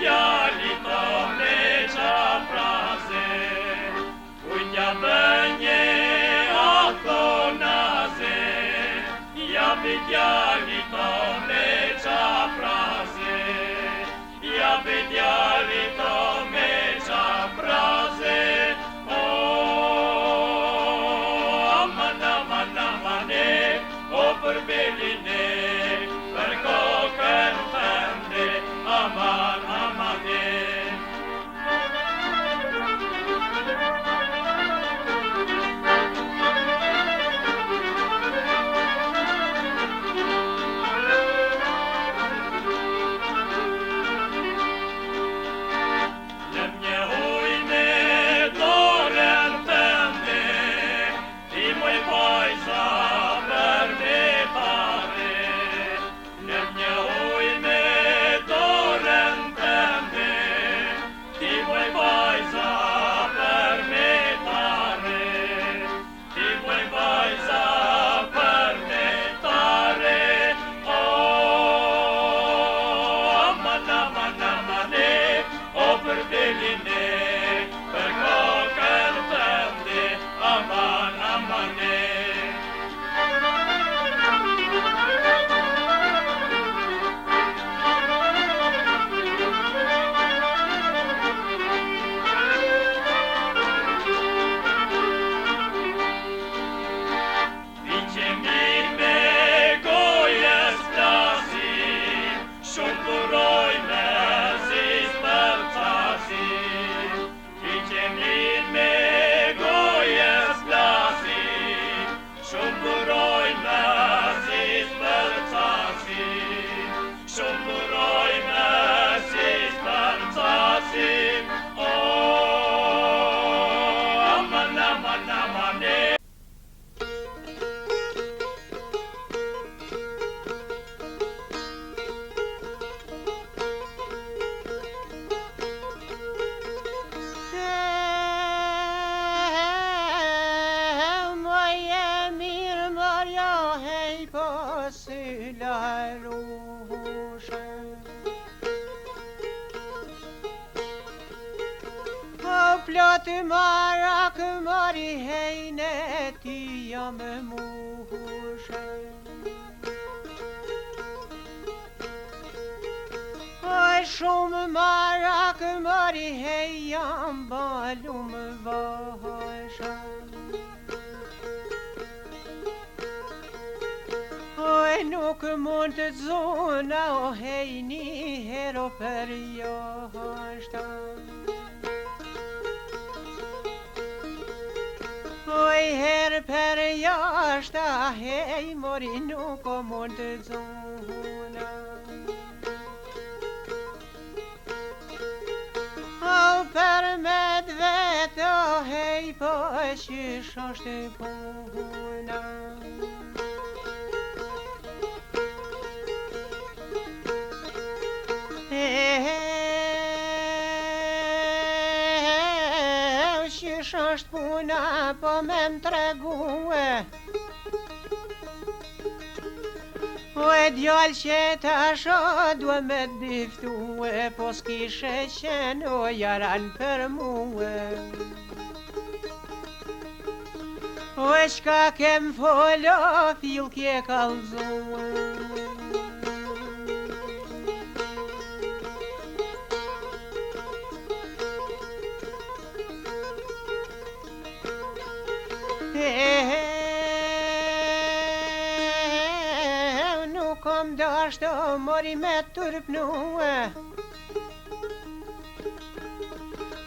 djalit o me qa fraze, ujtja bënje ato naze, japi djalit o me qa fraze, japi djalit o me qa fraze, për beline, për kokën tënde, aman, amane. Lëm një huj me dorën tënde, ti moj pajza për me për kokën tënde, aman, amane. Vi që mirë me gojës flasim, shumë buroj me zis për casim. Vi që mirë me gojës flasim, shumë buroj me zis për casim. Shumë buroj me zis për casim. Aman, aman, amane. Plotë marak mari hejne ti jam muhushe. Oj shumë marak mari hej jam balum vahashe. Oj nuk mund të zona o hej një hero për jashta. Oj her për jashta, hej mori nuk o mund të zona. O për med vetë, hej po qysh është puna. Qysh është puna, po me më tregue. O e djallë që tasho duhe me diftue, po s'kishe qenë o jaran për muë. O e qka kem folo, fil kje kalzue. Nuk kom dashtë mori me turpnue.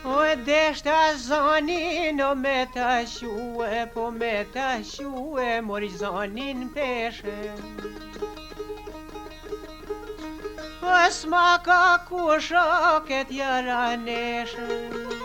O e deshta zonin o me ta shue, po me ta shue mori zonin peshe. O s'ma ka kusho këtë jaraneshe.